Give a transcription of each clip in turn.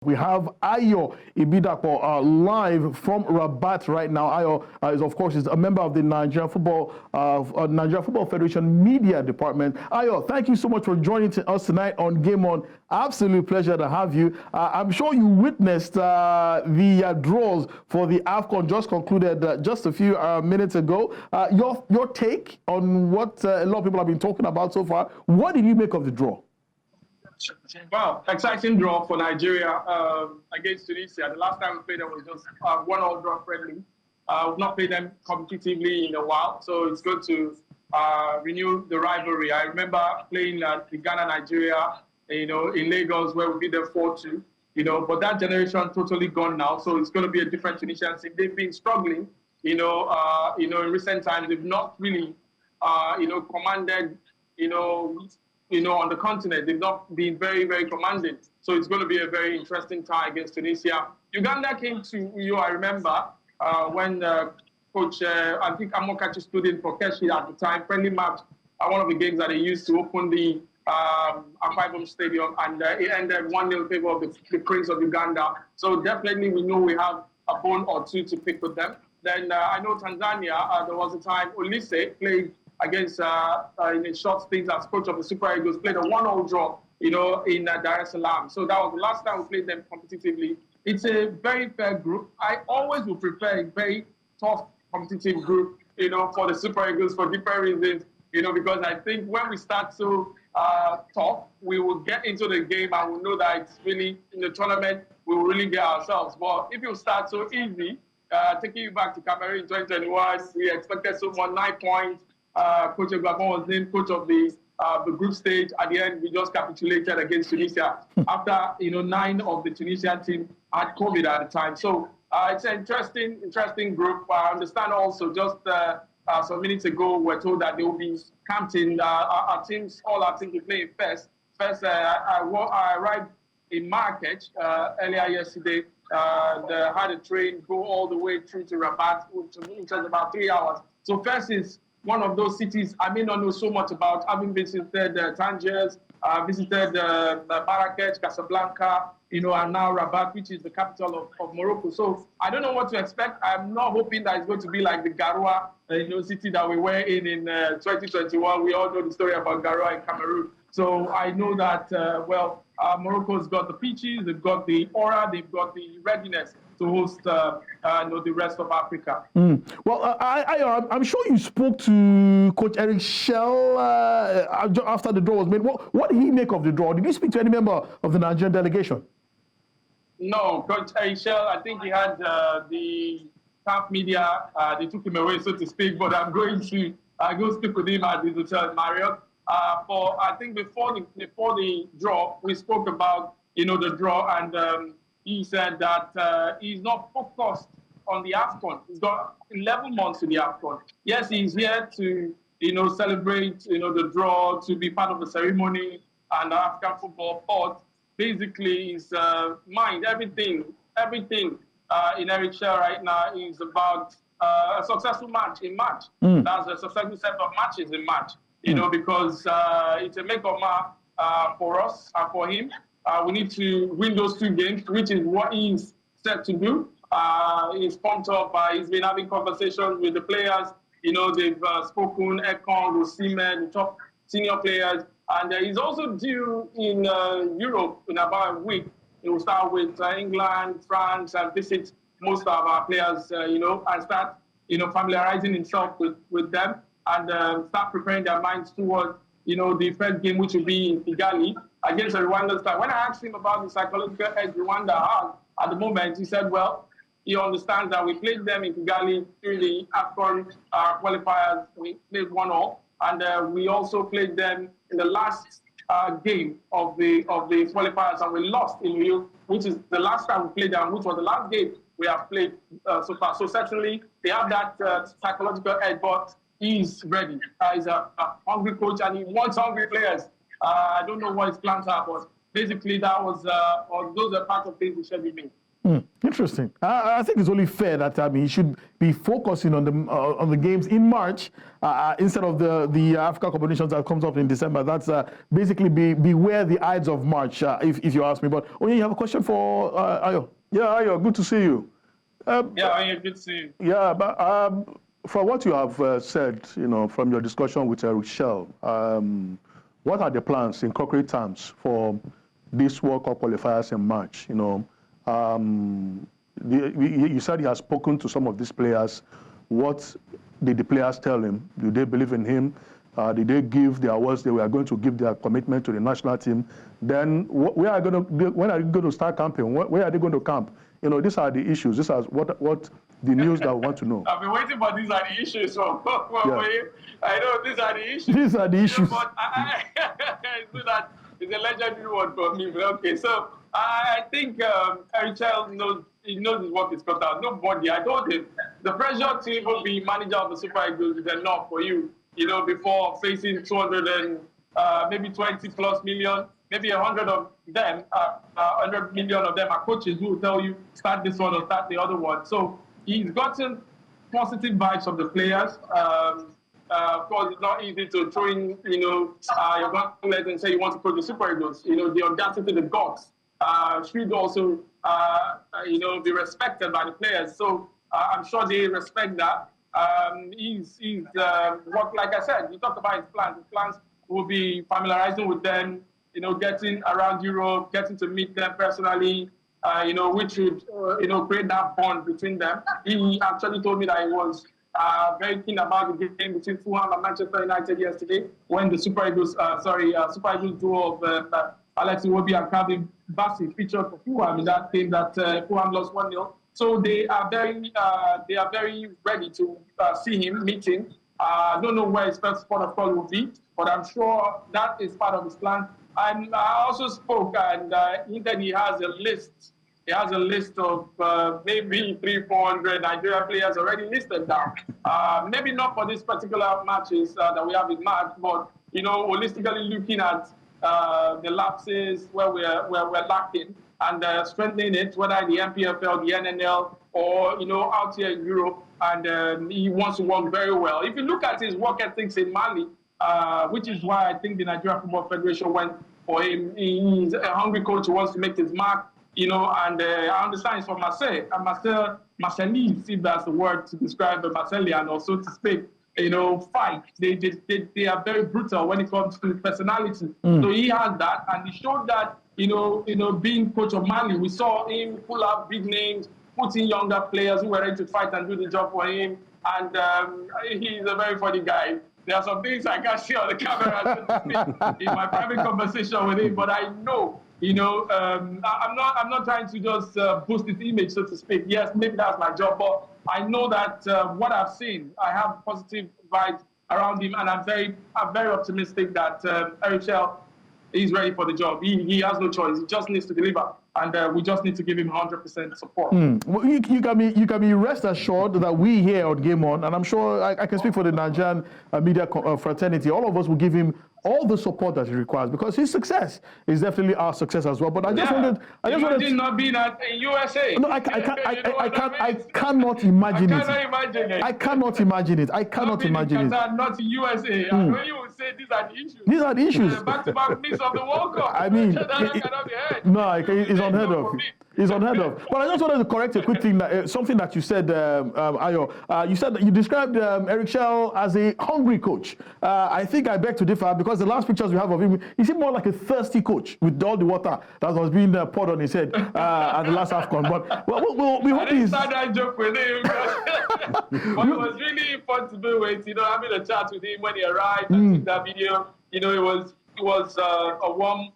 We have Ayo Ibidapo live from Rabat right now. Ayo is, of course, a member of the Nigerian Football Federation Media Department. Ayo, thank you so much for joining us tonight on Game On. Absolute pleasure to have you. I'm sure you witnessed the draws for the AFCON just concluded just a few minutes ago. Your take on what a lot of people have been talking about so far. What did you make of the draw? Well, exciting draw for Nigeria against Tunisia. The last time we played them was just one-all draw friendly. We've not played them competitively in a while, so it's good to renew the rivalry. I remember playing the Ghana-Nigeria, in Lagos, where we beat them 4-2. But that generation totally gone now, so it's going to be a different Tunisian team. They've been struggling, in recent times. They've not really, commanded, on the continent. They've not been very, very commanding. So it's going to be a very interesting tie against Tunisia. Uganda came to I remember, when Coach, I think Amokachi stood in for Keshi at the time, friendly match, one of the games that they used to open the Akwa Ibom Stadium, and it ended 1-0 in favor of the Prince of Uganda. So definitely we know we have a bone or two to pick with them. Then I know Tanzania, there was a time Olise played against in a short stint as coach of the Super Eagles, played a 1-1 draw, in Dar es Salaam. So that was the last time we played them competitively. It's a very fair group. I always would prefer a very tough, competitive group, for the Super Eagles for different reasons, because I think when we start so tough, we will get into the game and we'll know that it's really, in the tournament, we will really get ourselves. But if you start so easy, taking you back to Cameroon in 2021, we expected so much, 9 points. Coach Gabon was named coach of the group stage. At the end, we just capitulated against Tunisia after 9 of the Tunisian team had COVID at the time. So it's an interesting group. I understand also just some minutes ago we're told that they will be camped in our teams. All our teams will play in first. I arrived in Marrakech earlier yesterday. Had a train go all the way through to Rabat, which was about 3 hours. So first is one of those cities I may not know so much about, having visited Tangiers, visited Marrakech, Casablanca, and now Rabat, which is the capital of Morocco. So I don't know what to expect. I'm not hoping that it's going to be like the Garoua, city that we were in 2021. We all know the story about Garoua in Cameroon. So I know that, Morocco's got the pitches, they've got the aura, they've got the readiness to host the rest of Africa. Well, I'm sure you spoke to Coach Eric Shell after the draw was made. What did he make of the draw? Did you speak to any member of the Nigerian delegation? No, Coach Eric Shell, I think he had the NFF Media, they took him away, so to speak, but I'm going to go speak with him at the hotel Marriott. I think before the draw, we spoke about, the draw, and he said that he's not focused on the AFCON. He's got 11 months to the AFCON. Yes, he's here to, celebrate, the draw, to be part of the ceremony and African football. But basically, his mind, everything in Eric Shell right now is about a successful match in March. That's a successful set of matches in March, because it's a make or mark for us and for him. We need to win those 2 games, which is what he's set to do. He's pumped up. He's been having conversations with the players. They've spoken, Ekong, Osimhen, the top senior players. And he's also due in Europe in about a week. He will start with England, France, and visit most of our players, and start, familiarizing himself with them and start preparing their minds towards, the first game, which will be in Kigali against Rwanda side. When I asked him about the psychological edge Rwanda has at the moment, he said, well, he understands that we played them in Kigali during the AFCON qualifiers. We played 1-1, and we also played them in the last game of the qualifiers, and we lost in Rio, which is the last time we played them, which was the last game we have played so far. So certainly they have that psychological edge, but he's ready. He's a hungry coach, and he wants hungry players. I don't know what his plans are, but basically that was, or those are part of things we shared with me. Interesting. I think it's only fair that he should be focusing on the games in March instead of the Africa competitions that comes up in December. That's basically beware the Ides of March, if you ask me. But you have a question for Ayo? Yeah, Ayo, good to see you. Ayo, good to see you. Yeah, but from what you have said, from your discussion with Richelle, what are the plans in concrete terms for this World Cup qualifiers in March? You said he has spoken to some of these players. What did the players tell him? Do they believe in him? Did they give their words? They were going to give their commitment to the national team. Then when are you going to start camping? Where are they going to camp? These are the issues. This is what the news that we want to know. I've been waiting for these are the issues. So I know these are the issues. These are the issues. But it's a legendary one for me. But okay, so I think Richelle knows his work is cut out. Nobody, I told him, the pressure to even be manager of the Super Eagles is enough for you. Before facing 200 and maybe 20 plus million, maybe 100 of them, 100 million of them are coaches who will tell you start this one or start the other one. So he's gotten positive vibes from the players. Of course, it's not easy to throw in, your gauntlet and say you want to coach the Super Eagles. The audacity, the guts should also, be respected by the players. So I'm sure they respect that. He's like I said, he talked about his plans. His plans will be familiarizing with them, getting around Europe, getting to meet them personally, which would, create that bond between them. He actually told me that he was very keen about the game between Fulham and Manchester United yesterday when the Super Eagles duo of Alex Iwobi and Calvin Bassey featured for Fulham in that game that Fulham lost 1-0. So they are very ready to see him, meet him. I don't know where his first spot of call will be, but I'm sure that is part of his plan. And I also spoke, and he has a list. He has a list of maybe 300-400 Nigerian players already listed down. Maybe not for these particular matches that we have in March, but holistically looking at the lapses where we're lacking and strengthening it, whether in the MPFL, the NNL, or out here in Europe. And he wants to work very well. If you look at his work ethics in Mali, which is why I think the Nigeria Football Federation went for him. He's a hungry coach who wants to make his mark, and I understand he's from Marseille. And Marseillese, if that's the word to describe the Marseillan, or so to speak, fight. They are very brutal when it comes to personality. So he has that, and he showed that, being coach of Mali, we saw him pull out big names, put in younger players who were ready to fight and do the job for him. And he's a very funny guy. There are some things I can't see on the camera so to speak, in my private conversation with him, but I know, I'm not trying to just boost his image, so to speak. Yes, maybe that's my job, but I know that what I've seen, I have positive vibes around him, and I'm very optimistic that Richelle is ready for the job. He has no choice. He just needs to deliver, and we just need to give him 100% support. Well, you can be rest assured that we here on Game On, and I'm sure I can speak for the Nigerian media fraternity, all of us will give him all the support that he requires, because his success is definitely our success as well. But I just wanted not being in USA. No, I cannot imagine it. I cannot imagine it. I cannot imagine it. Not in USA. And when you say these are the issues. These are the issues. Back-to-back miss of the World Cup. I mean, that cannot be heard. No, it's unheard of. It's unheard of. But I just wanted to correct a quick thing, something that you said, Ayo. You said that you described Richelle as a hungry coach. I think I beg to differ, because the last pictures we have of him, he seemed more like a thirsty coach with all the water that was being poured on his head at the last AFCON. But we hope he's... I didn't start that joke with him. But it was really fun to be with, having a chat with him when he arrived and took that video. It was a warm...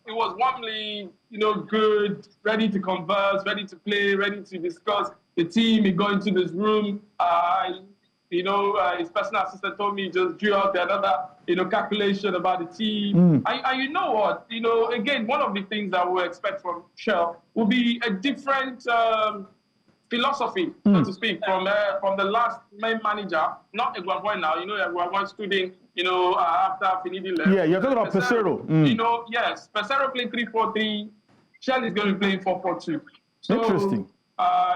it was warmly, good, ready to converse, ready to play, ready to discuss the team. He got into this room. His personal assistant told me he just drew out another, calculation about the team. And you know what? Again, one of the things that we expect from Richelle will be a different philosophy, so to speak, from the last main manager, not Eguavoen now. Eguavoen student, after Finidi left. Yeah, you're talking about Pesero. Yes, Pesero played 3-4-3. Richelle is going to be playing 4-4-2. So, Interesting.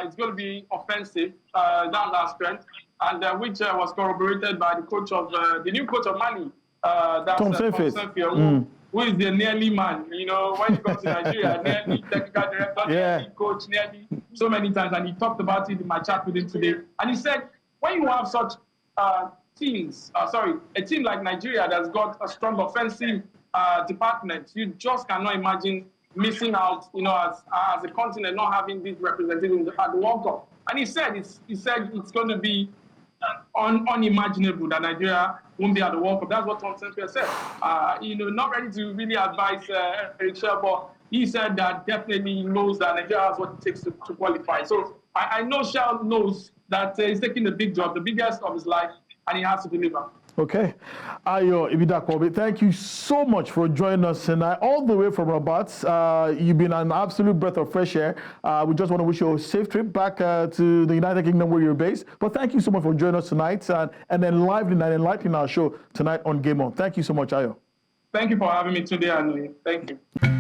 It's going to be offensive, that last strength, and which was corroborated by the coach of the new coach of Mali, that's Tom Senfio, who is the nearly man. You know, when you come to Nigeria, nearly technical director, nearly coach, nearly so many times, and he talked about it in my chat with him today. And he said, when you have such teams, a team like Nigeria that's got a strong offensive department, you just cannot imagine missing out, you know, as a continent not having this representative at the World Cup. And he said it's going to be unimaginable that Nigeria won't be at the World Cup. That's what Tom Senfio said. You know, not ready to really advise Eric Shell, but he said that definitely he knows that Nigeria has what it takes to qualify. So I know Shell knows that he's taking the big job, the biggest of his life, and he has to deliver. Okay. Ayo Ibidapo, thank you so much for joining us tonight, all the way from Rabat. You've been an absolute breath of fresh air. We just want to wish you a safe trip back to the United Kingdom where you're based. But thank you so much for joining us tonight and enlightening our show tonight on Game On. Thank you so much, Ayo. Thank you for having me today, Anu. Thank you.